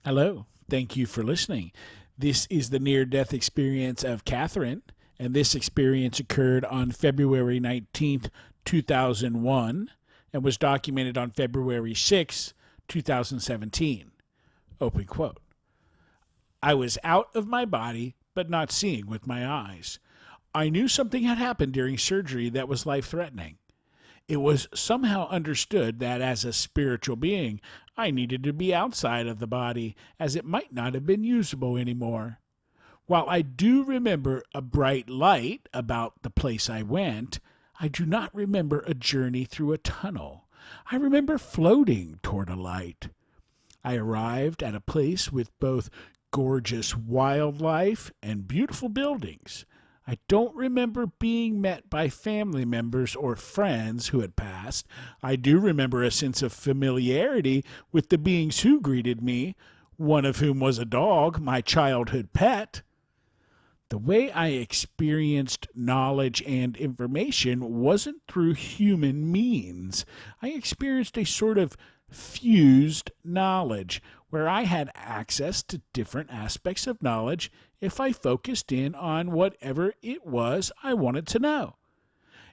Hello. Thank you for listening. This is the near death experience of Katherine, and this experience occurred on February 19th, 2001, and was documented on February 6th, 2017. Open quote. I was out of my body, but not seeing with my eyes. I knew something had happened during surgery that was life threatening. It was somehow understood that as a spiritual being, I needed to be outside of the body, as it might not have been usable anymore. While I do remember a bright light about the place I went, I do not remember a journey through a tunnel. I remember floating toward a light. I arrived at a place with both gorgeous wildlife and beautiful buildings. I don't remember being met by family members or friends who had passed. I do remember a sense of familiarity with the beings who greeted me, one of whom was a dog, my childhood pet. The way I experienced knowledge and information wasn't through human means. I experienced a sort of fused knowledge where I had access to different aspects of knowledge if I focused in on whatever it was I wanted to know.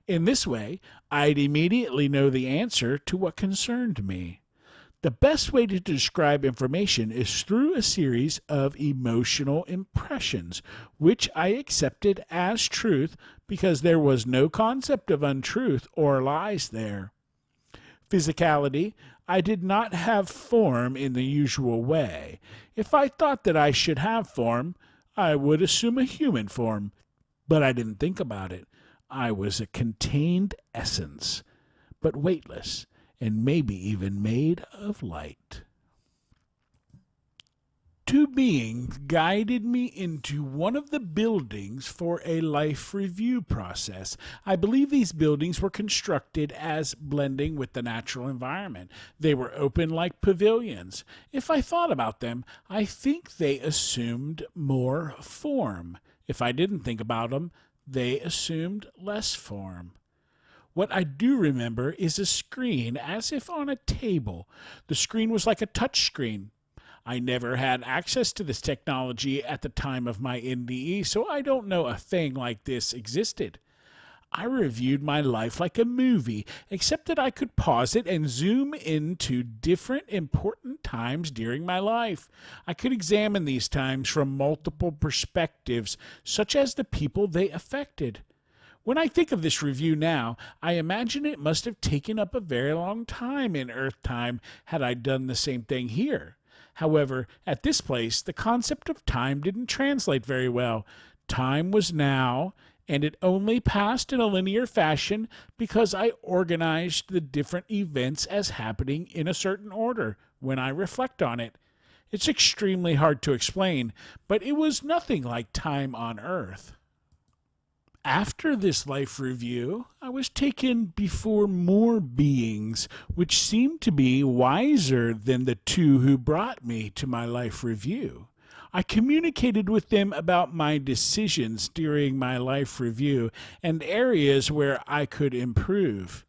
In this way, I'd immediately know the answer to what concerned me. The best way to describe information is through a series of emotional impressions, which I accepted as truth because there was no concept of untruth or lies there. Physicality, I did not have form in the usual way. If I thought that I should have form, I would assume a human form, but I didn't think about it. I was a contained essence, but weightless, and maybe even made of light. Two beings guided me into one of the buildings for a life review process. I believe these buildings were constructed as blending with the natural environment. They were open like pavilions. If I thought about them, I think they assumed more form. If I didn't think about them, they assumed less form. What I do remember is a screen, as if on a table. The screen was like a touch screen. I never had access to this technology at the time of my NDE, so I don't know a thing like this existed. I reviewed my life like a movie, except that I could pause it and zoom into different important times during my life. I could examine these times from multiple perspectives, such as the people they affected. When I think of this review now, I imagine it must have taken up a very long time in Earth time had I done the same thing here. However, at this place, the concept of time didn't translate very well. Time was now, and it only passed in a linear fashion because I organized the different events as happening in a certain order when I reflect on it. It's extremely hard to explain, but it was nothing like time on Earth. After this life review, I was taken before more beings, which seemed to be wiser than the two who brought me to my life review. I communicated with them about my decisions during my life review and areas where I could improve.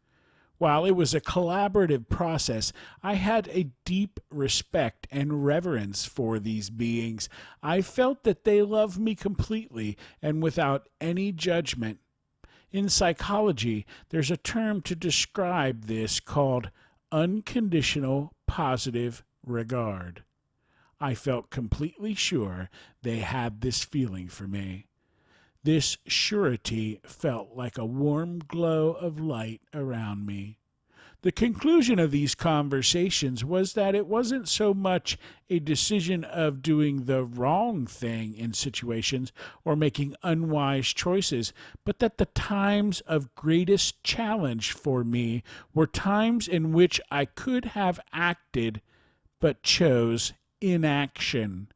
While it was a collaborative process, I had a deep respect and reverence for these beings. I felt that they loved me completely and without any judgment. In psychology, there's a term to describe this called unconditional positive regard. I felt completely sure they had this feeling for me. This surety felt like a warm glow of light around me. The conclusion of these conversations was that it wasn't so much a decision of doing the wrong thing in situations or making unwise choices, but that the times of greatest challenge for me were times in which I could have acted but chose inaction.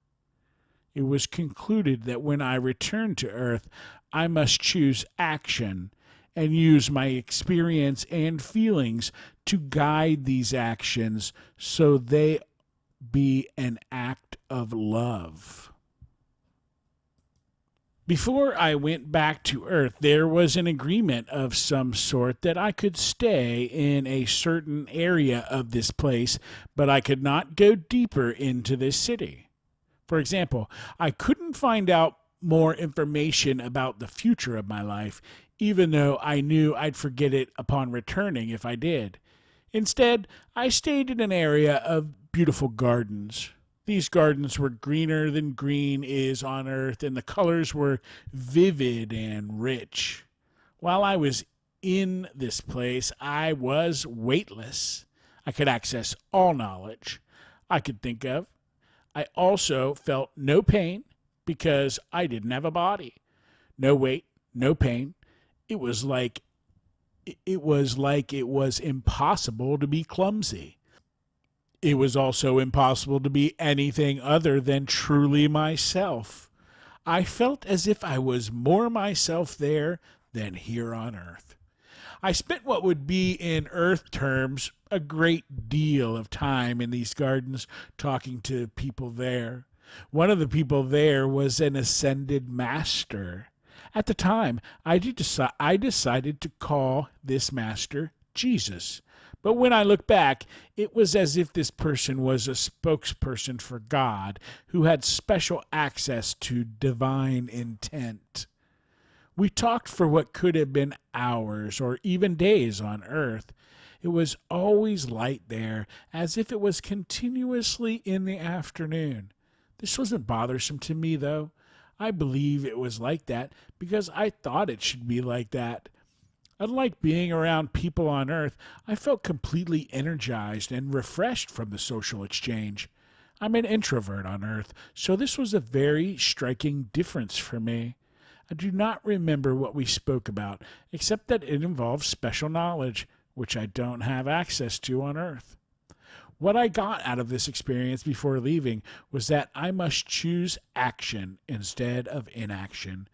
It was concluded that when I returned to Earth, I must choose action and use my experience and feelings to guide these actions so they be an act of love. Before I went back to Earth, there was an agreement of some sort that I could stay in a certain area of this place, but I could not go deeper into this city. For example, I couldn't find out more information about the future of my life, even though I knew I'd forget it upon returning if I did. Instead, I stayed in an area of beautiful gardens. These gardens were greener than green is on earth, and the colors were vivid and rich. While I was in this place, I was weightless. I could access all knowledge I could think of. I also felt no pain because I didn't have a body. No weight, no pain. It was like it was impossible to be clumsy. It was also impossible to be anything other than truly myself. I felt as if I was more myself there than here on earth. I spent what would be, in earth terms, a great deal of time in these gardens talking to people there. One of the people there was an ascended master. At the time, I decided to call this master Jesus. But when I look back, it was as if this person was a spokesperson for God who had special access to divine intent. We talked for what could have been hours or even days on earth. It was always light there, as if it was continuously in the afternoon. This wasn't bothersome to me, though. I believe it was like that because I thought it should be like that. Unlike being around people on earth, I felt completely energized and refreshed from the social exchange. I'm an introvert on earth, so this was a very striking difference for me. I do not remember what we spoke about, except that it involved special knowledge, which I don't have access to on earth. What I got out of this experience before leaving was that I must choose action instead of inaction.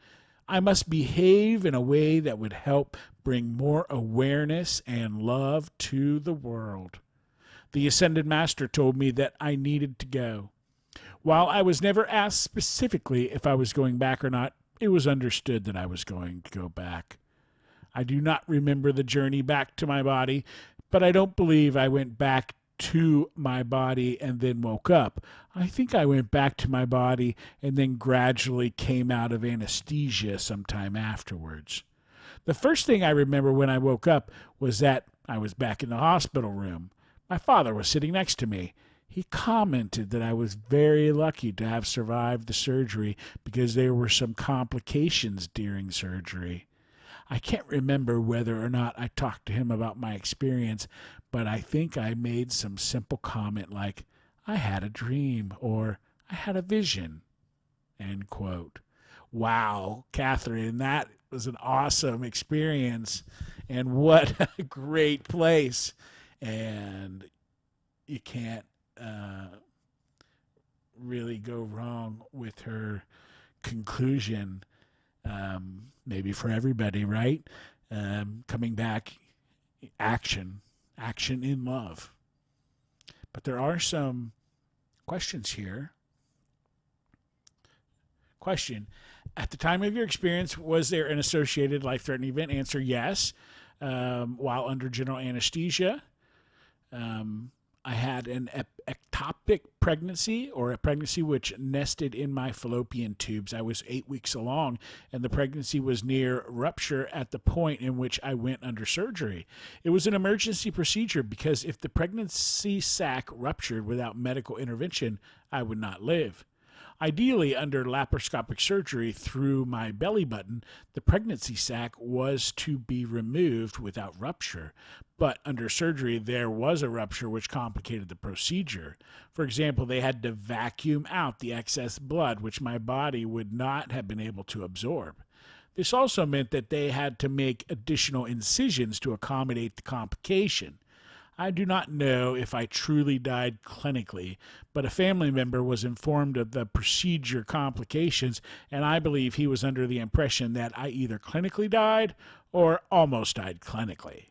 I must behave in a way that would help bring more awareness and love to the world. The Ascended Master told me that I needed to go. While I was never asked specifically if I was going back or not, it was understood that I was going to go back. I do not remember the journey back to my body, but I don't believe I went back to my body and then woke up. I think I went back to my body and then gradually came out of anesthesia sometime afterwards. The first thing I remember when I woke up was that I was back in the hospital room. My father was sitting next to me. He commented that I was very lucky to have survived the surgery because there were some complications during surgery. I can't remember whether or not I talked to him about my experience, but I think I made some simple comment like, I had a dream, or I had a vision, end quote. Wow, Katherine, that was an awesome experience, and what a great place. And you can't really go wrong with her conclusion, maybe for everybody, right? Coming back, action in love. But there are some questions here. Question: at the time of your experience, was there an associated life-threatening event? Answer: yes. While under general anesthesia, I had an ectopic pregnancy, or a pregnancy which nested in my fallopian tubes. I was 8 weeks along, and the pregnancy was near rupture at the point in which I went under surgery. It was an emergency procedure because if the pregnancy sac ruptured without medical intervention, I would not live. Ideally, under laparoscopic surgery through my belly button, the pregnancy sac was to be removed without rupture. But under surgery, there was a rupture which complicated the procedure. For example, they had to vacuum out the excess blood, which my body would not have been able to absorb. This also meant that they had to make additional incisions to accommodate the complication. I do not know if I truly died clinically, but a family member was informed of the procedure complications, and I believe he was under the impression that I either clinically died or almost died clinically.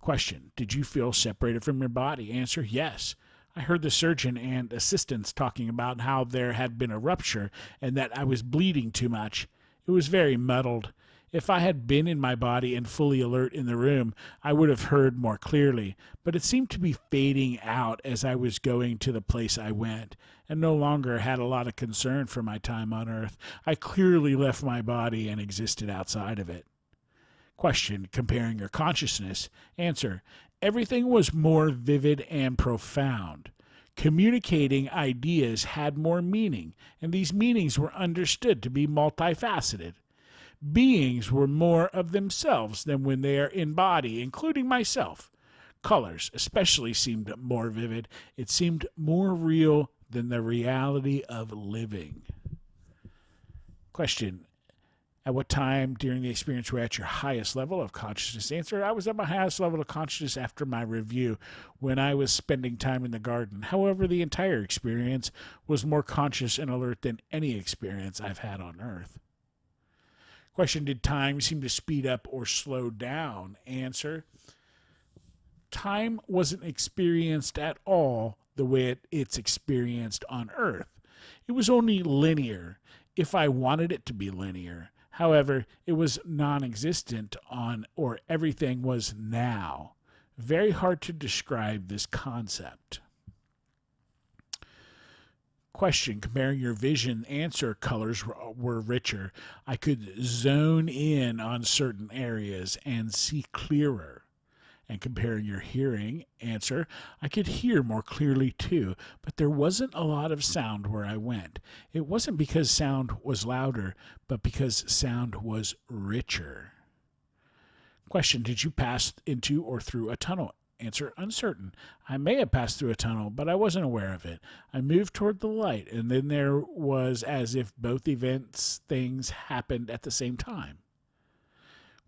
Question: did you feel separated from your body? Answer: yes. I heard the surgeon and assistants talking about how there had been a rupture and that I was bleeding too much. It was very muddled. If I had been in my body and fully alert in the room, I would have heard more clearly, but it seemed to be fading out as I was going to the place I went, and no longer had a lot of concern for my time on Earth. I clearly left my body and existed outside of it. Question: comparing your consciousness. Answer: everything was more vivid and profound. Communicating ideas had more meaning, and these meanings were understood to be multifaceted. Beings were more of themselves than when they are in body, including myself. Colors especially seemed more vivid. It seemed more real than the reality of living. Question: at what time during the experience were you at your highest level of consciousness? Answer: I was at my highest level of consciousness after my review, when I was spending time in the garden. However, the entire experience was more conscious and alert than any experience I've had on Earth. Question: did time seem to speed up or slow down? Answer: time wasn't experienced at all the way it's experienced on Earth. It was only linear, if I wanted it to be linear. However, it was non-existent on, or everything was now. Very hard to describe this concept. Question: comparing your vision. Answer: colors were richer. I could zone in on certain areas and see clearer. And comparing your hearing. Answer: I could hear more clearly too, but there wasn't a lot of sound where I went. It wasn't because sound was louder, but because sound was richer. Question: did you pass into or through a tunnel? Answer: uncertain. I may have passed through a tunnel, but I wasn't aware of it. I moved toward the light, and then there was as if both things happened at the same time.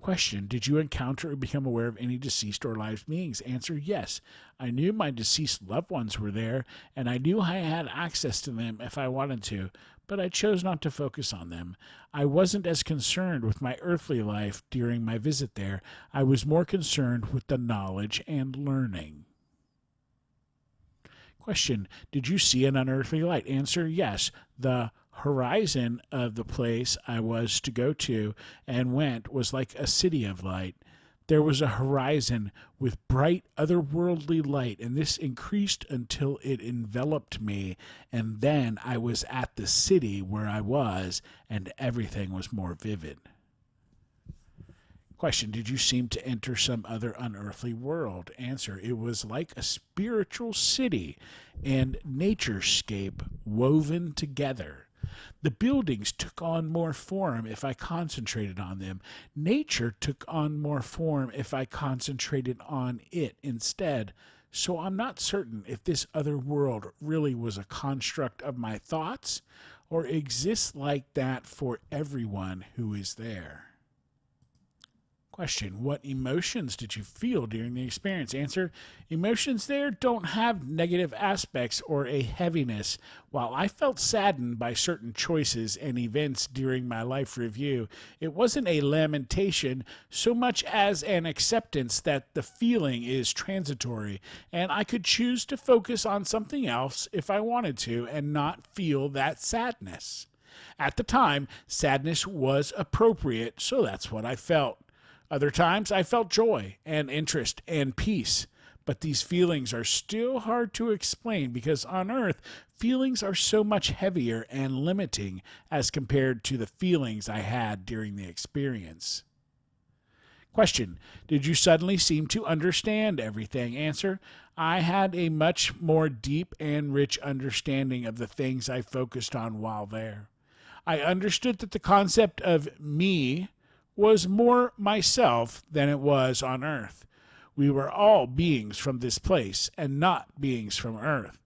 Question: did you encounter or become aware of any deceased or live beings? Answer: yes. I knew my deceased loved ones were there, and I knew I had access to them if I wanted to, but I chose not to focus on them. I wasn't as concerned with my earthly life during my visit there. I was more concerned with the knowledge and learning. Question: did you see an unearthly light? Answer: yes. The horizon of the place I was to go to and went was like a city of light. There was a horizon with bright otherworldly light, and this increased until it enveloped me, and then I was at the city where I was, and everything was more vivid. Question: did you seem to enter some other unearthly world? Answer: it was like a spiritual city and naturescape woven together. The buildings took on more form if I concentrated on them. Nature took on more form if I concentrated on it instead. So I'm not certain if this other world really was a construct of my thoughts or exists like that for everyone who is there. Question: what emotions did you feel during the experience? Answer: emotions there don't have negative aspects or a heaviness. While I felt saddened by certain choices and events during my life review, it wasn't a lamentation so much as an acceptance that the feeling is transitory, and I could choose to focus on something else if I wanted to and not feel that sadness. At the time, sadness was appropriate, so that's what I felt. Other times I felt joy and interest and peace, but these feelings are still hard to explain because on Earth, feelings are so much heavier and limiting as compared to the feelings I had during the experience. Question: did you suddenly seem to understand everything? Answer: I had a much more deep and rich understanding of the things I focused on while there. I understood that the concept of me was more myself than it was on Earth. We were all beings from this place and not beings from Earth.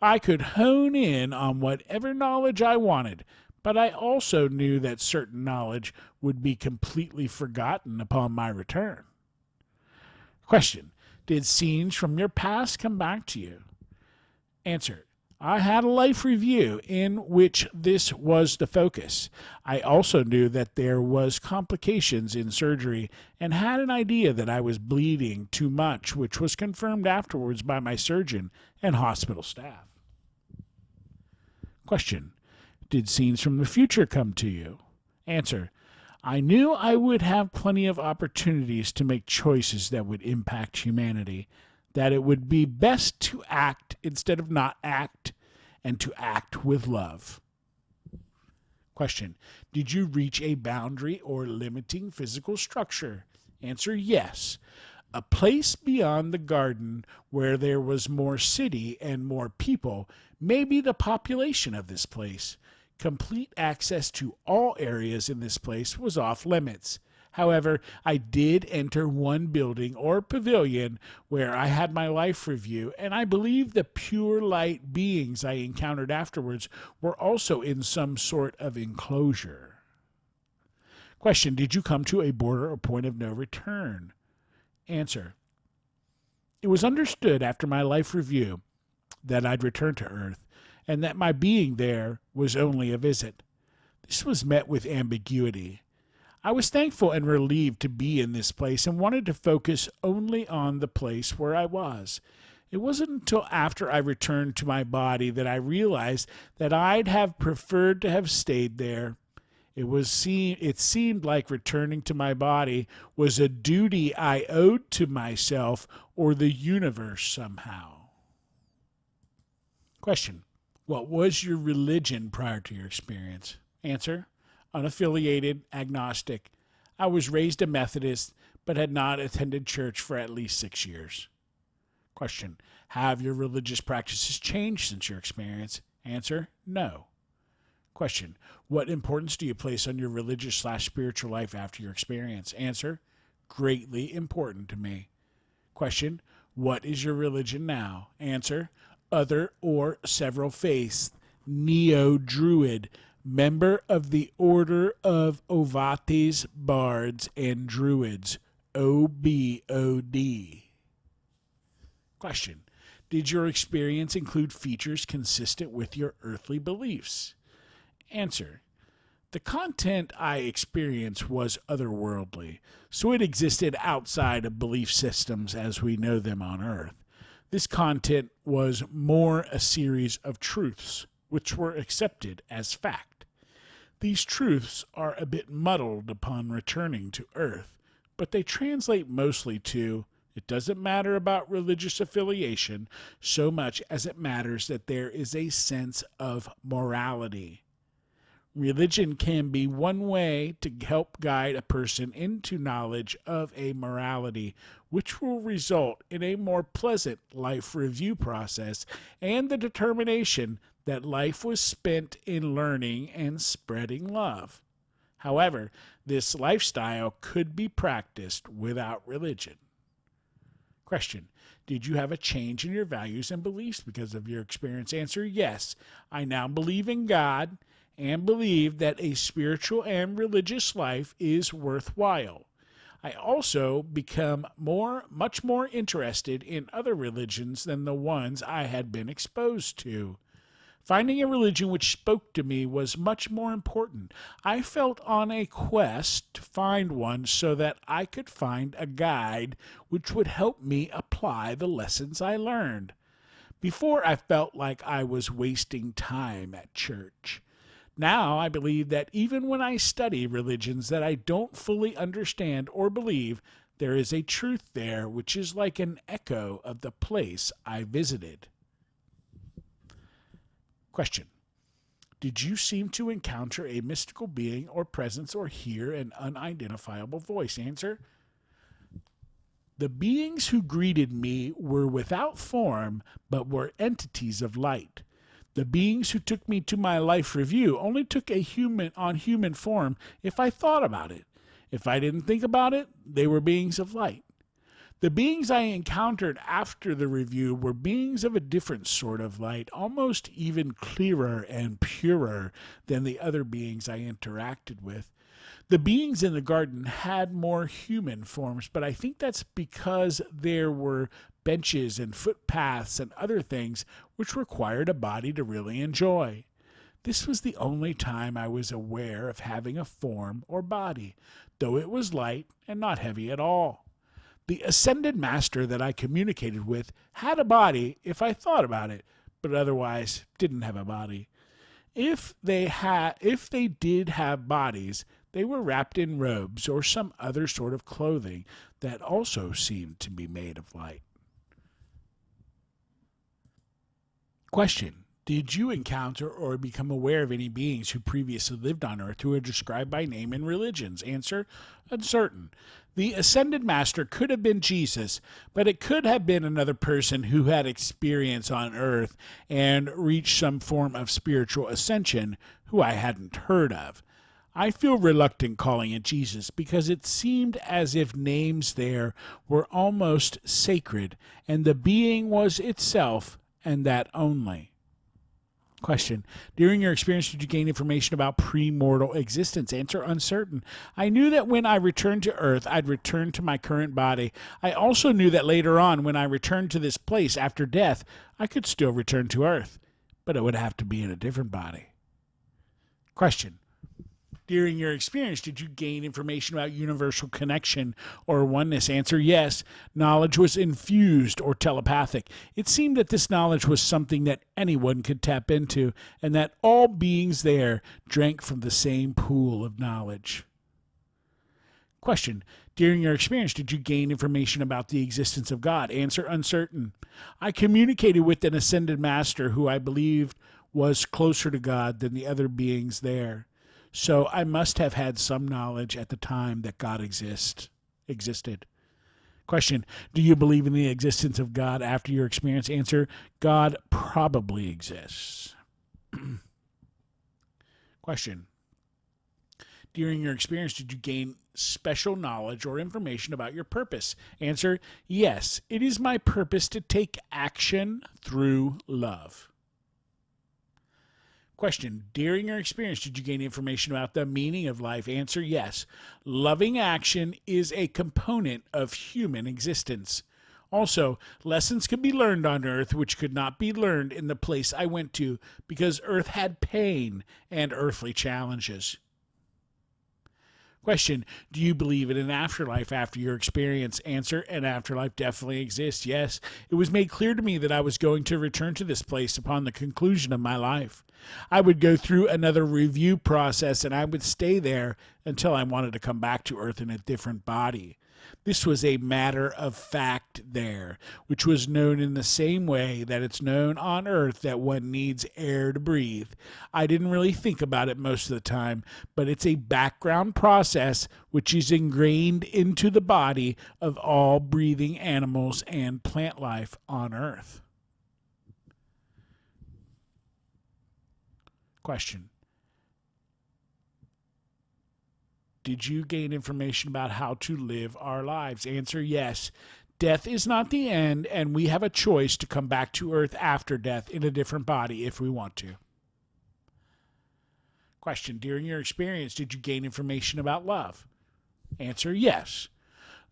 I could hone in on whatever knowledge I wanted, but I also knew that certain knowledge would be completely forgotten upon my return. Question: did scenes from your past come back to you? Answer: I had a life review in which this was the focus. I also knew that there was complications in surgery and had an idea that I was bleeding too much, which was confirmed afterwards by my surgeon and hospital staff. Question: did scenes from the future come to you? Answer: I knew I would have plenty of opportunities to make choices that would impact humanity, that it would be best to act instead of not act, and to act with love. Question: did you reach a boundary or limiting physical structure? Answer: yes. A place beyond the garden where there was more city and more people, maybe the population of this place. Complete access to all areas in this place was off limits. However, I did enter one building or pavilion where I had my life review, and I believe the pure light beings I encountered afterwards were also in some sort of enclosure. Question: did you come to a border or point of no return? Answer: it was understood after my life review that I'd return to Earth, and that my being there was only a visit. This was met with ambiguity. I was thankful and relieved to be in this place and wanted to focus only on the place where I was. It wasn't until after I returned to my body that I realized that I'd have preferred to have stayed there. It seemed like returning to my body was a duty I owed to myself or the universe somehow. Question: what was your religion prior to your experience? Answer: unaffiliated, agnostic. I was raised a Methodist, but had not attended church for at least 6 years. Question: have your religious practices changed since your experience? Answer: no. Question: what importance do you place on your religious/spiritual life after your experience? Answer: greatly important to me. Question: what is your religion now? Answer: other or several faiths, Neo-Druid, member of the Order of Ovates, Bards, and Druids, OBOD. Question: did your experience include features consistent with your earthly beliefs? Answer: the content I experienced was otherworldly, so it existed outside of belief systems as we know them on Earth. This content was more a series of truths, which were accepted as fact. These truths are a bit muddled upon returning to Earth, but they translate mostly to: it doesn't matter about religious affiliation so much as it matters that there is a sense of morality. Religion can be one way to help guide a person into knowledge of a morality, which will result in a more pleasant life review process and the determination that life was spent in learning and spreading love. However, this lifestyle could be practiced without religion. Question: did you have a change in your values and beliefs because of your experience? Answer: yes. I now believe in God and believe that a spiritual and religious life is worthwhile. I also become much more interested in other religions than the ones I had been exposed to. Finding a religion which spoke to me was much more important. I felt on a quest to find one so that I could find a guide which would help me apply the lessons I learned. Before, I felt like I was wasting time at church. Now I believe that even when I study religions that I don't fully understand or believe, there is a truth there which is like an echo of the place I visited. Question: did you seem to encounter a mystical being or presence or hear an unidentifiable voice? Answer: the beings who greeted me were without form, but were entities of light. The beings who took me to my life review only took a human form if I thought about it. If I didn't think about it, they were beings of light. The beings I encountered after the review were beings of a different sort of light, almost even clearer and purer than the other beings I interacted with. The beings in the garden had more human forms, but I think that's because there were benches and footpaths and other things which required a body to really enjoy. This was the only time I was aware of having a form or body, though it was light and not heavy at all. The ascended master that I communicated with had a body if I thought about it, but otherwise didn't have a body. If they did have bodies, they were wrapped in robes or some other sort of clothing that also seemed to be made of light. Question: did you encounter or become aware of any beings who previously lived on Earth who are described by name in religions? Answer: uncertain. The ascended master could have been Jesus, but it could have been another person who had experience on Earth and reached some form of spiritual ascension who I hadn't heard of. I feel reluctant calling it Jesus because it seemed as if names there were almost sacred, and the being was itself and that only. Question: during your experience, did you gain information about premortal existence? Answer: uncertain. I knew that when I returned to Earth, I'd return to my current body. I also knew that later on, when I returned to this place after death, I could still return to Earth, but it would have to be in a different body. Question: during your experience, did you gain information about universal connection or oneness? Answer: yes. Knowledge was infused or telepathic. It seemed that this knowledge was something that anyone could tap into, and that all beings there drank from the same pool of knowledge. Question: during your experience, did you gain information about the existence of God? Answer: uncertain. I communicated with an ascended master who I believed was closer to God than the other beings there. So I must have had some knowledge at the time that God existed. Question: do you believe in the existence of God after your experience? Answer: God probably exists. Question: during your experience, did you gain special knowledge or information about your purpose? Answer: yes. It is my purpose to take action through love. Question: during your experience, did you gain information about the meaning of life? Answer: yes. Loving action is a component of human existence. Also, lessons could be learned on Earth which could not be learned in the place I went to because Earth had pain and earthly challenges. Question: do you believe in an afterlife after your experience? Answer: an afterlife definitely exists, yes. It was made clear to me that I was going to return to this place upon the conclusion of my life. I would go through another review process and I would stay there until I wanted to come back to Earth in a different body. This was a matter of fact there, which was known in the same way that it's known on Earth that one needs air to breathe. I didn't really think about it most of the time, but it's a background process which is ingrained into the body of all breathing animals and plant life on Earth. Question: did you gain information about how to live our lives? Answer: yes. Death is not the end, and we have a choice to come back to Earth after death in a different body if we want to. Question: during your experience, did you gain information about love? Answer: yes.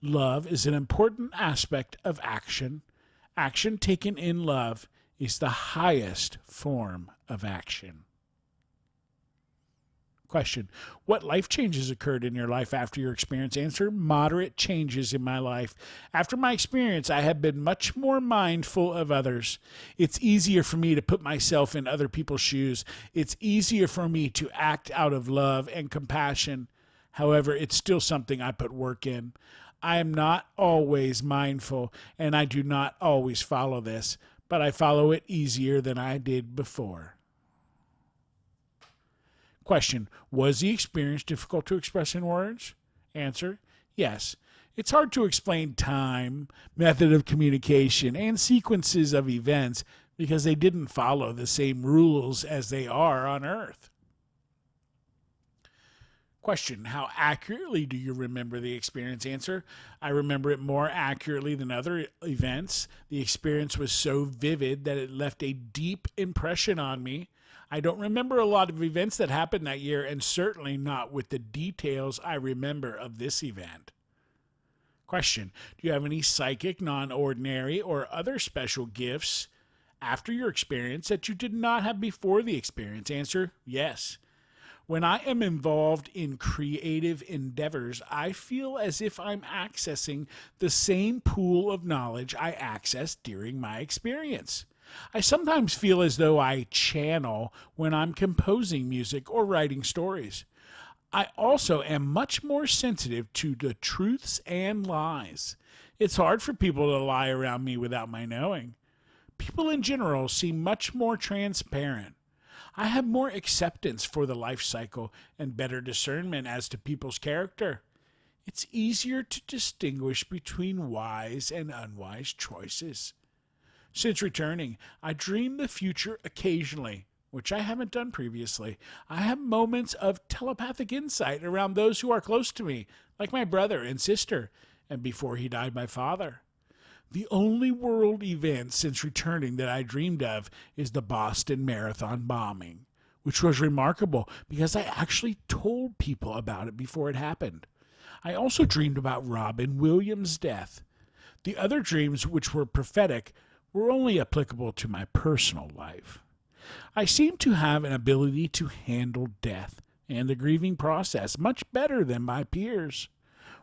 Love is an important aspect of action. Action taken in love is the highest form of action. Question: what life changes occurred in your life after your experience? Answer: moderate changes in my life. After my experience, I have been much more mindful of others. It's easier for me to put myself in other people's shoes. It's easier for me to act out of love and compassion. However, it's still something I put work in. I am not always mindful, and I do not always follow this, but I follow it easier than I did before. Question: was the experience difficult to express in words? Answer: yes. It's hard to explain time, method of communication, and sequences of events because they didn't follow the same rules as they are on Earth. Question: how accurately do you remember the experience? Answer: I remember it more accurately than other events. The experience was so vivid that it left a deep impression on me. I don't remember a lot of events that happened that year, and certainly not with the details I remember of this event. Question: do you have any psychic, non ordinary, or other special gifts after your experience that you did not have before the experience? Answer: yes. When I am involved in creative endeavors, I feel as if I'm accessing the same pool of knowledge I accessed during my experience. I sometimes feel as though I channel when I'm composing music or writing stories. I also am much more sensitive to the truths and lies. It's hard for people to lie around me without my knowing. People in general seem much more transparent. I have more acceptance for the life cycle and better discernment as to people's character. It's easier to distinguish between wise and unwise choices. Since returning, I dream the future occasionally, which I haven't done previously. I have moments of telepathic insight around those who are close to me, like my brother and sister, and before he died, my father. The only world event since returning that I dreamed of is the Boston Marathon bombing, which was remarkable because I actually told people about it before it happened. I also dreamed about Robin Williams' death. The other dreams, which were prophetic, were only applicable to my personal life. I seem to have an ability to handle death and the grieving process much better than my peers.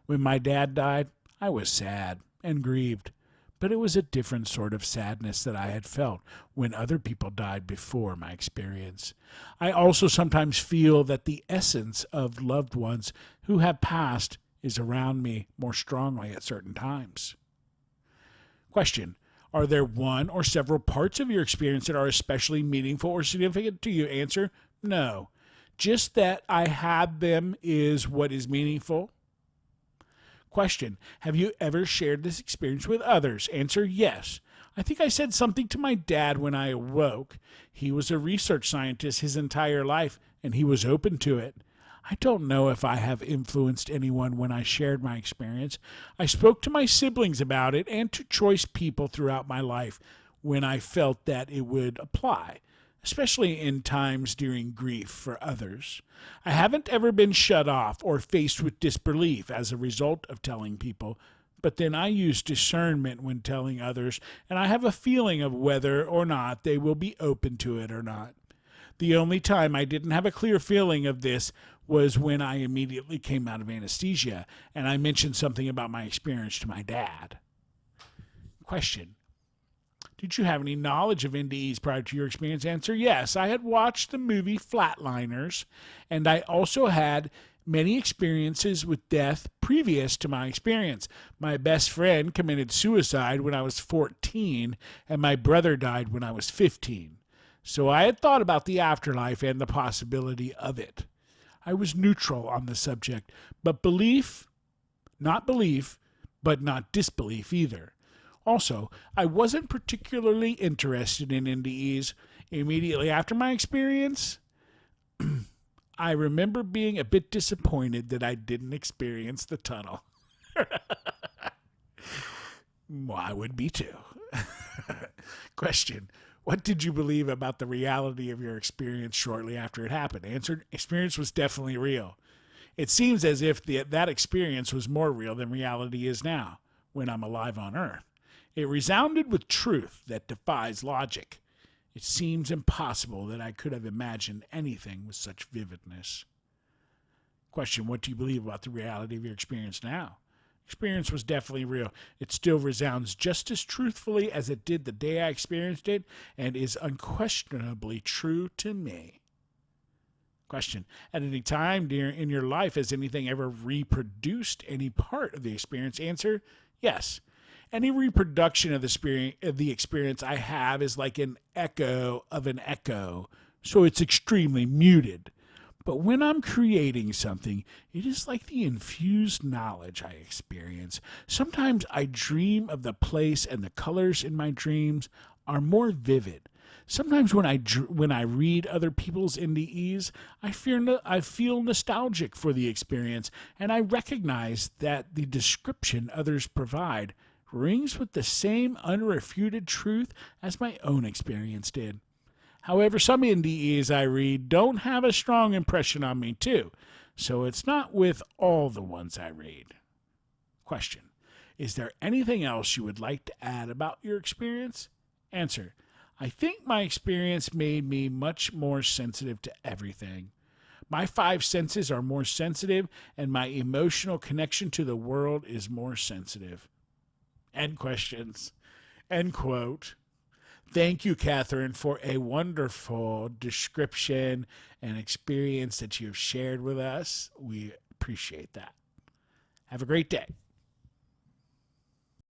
When my dad died, I was sad and grieved. But it was a different sort of sadness that I had felt when other people died before my experience. I also sometimes feel that the essence of loved ones who have passed is around me more strongly at certain times. Question: are there one or several parts of your experience that are especially meaningful or significant to you? Answer: no. Just that I had them is what is meaningful. Question: have you ever shared this experience with others? Answer: yes. I think I said something to my dad when I awoke. He was a research scientist his entire life, and he was open to it. I don't know if I have influenced anyone when I shared my experience. I spoke to my siblings about it and to choice people throughout my life when I felt that it would apply, especially in times during grief for others. I haven't ever been shut off or faced with disbelief as a result of telling people, but then I use discernment when telling others, and I have a feeling of whether or not they will be open to it or not. The only time I didn't have a clear feeling of this was when I immediately came out of anesthesia, and I mentioned something about my experience to my dad. Question: did you have any knowledge of NDEs prior to your experience? Answer: yes. I had watched the movie Flatliners, and I also had many experiences with death previous to my experience. My best friend committed suicide when I was 14, and my brother died when I was 15. So I had thought about the afterlife and the possibility of it. I was neutral on the subject, but not belief, but not disbelief either. Also, I wasn't particularly interested in NDEs. Immediately after my experience, I remember being a bit disappointed that I didn't experience the tunnel. Well, I would be too. Question: what did you believe about the reality of your experience shortly after it happened? Answer: experience was definitely real. It seems as if that experience was more real than reality is now, when I'm alive on Earth. It resounded with truth that defies logic. It seems impossible that I could have imagined anything with such vividness. Question: what do you believe about the reality of your experience now? Experience was definitely real. It still resounds just as truthfully as it did the day I experienced it, and is unquestionably true to me. Question: at any time in your life, has anything ever reproduced any part of the experience? Answer: yes. Any reproduction of the experience I have is like an echo of an echo, so it's extremely muted. But when I'm creating something, it is like the infused knowledge I experience. Sometimes I dream of the place, and the colors in my dreams are more vivid. Sometimes when I read other people's NDEs, I feel nostalgic for the experience, and I recognize that the description others provide rings with the same unrefuted truth as my own experience did. However, some NDEs I read don't have a strong impression on me too, so it's not with all the ones I read. Question: is there anything else you would like to add about your experience? Answer: I think my experience made me much more sensitive to everything. My five senses are more sensitive, and my emotional connection to the world is more sensitive. End questions. End quote. Thank you, Katherine, for a wonderful description and experience that you have shared with us. We appreciate that. Have a great day.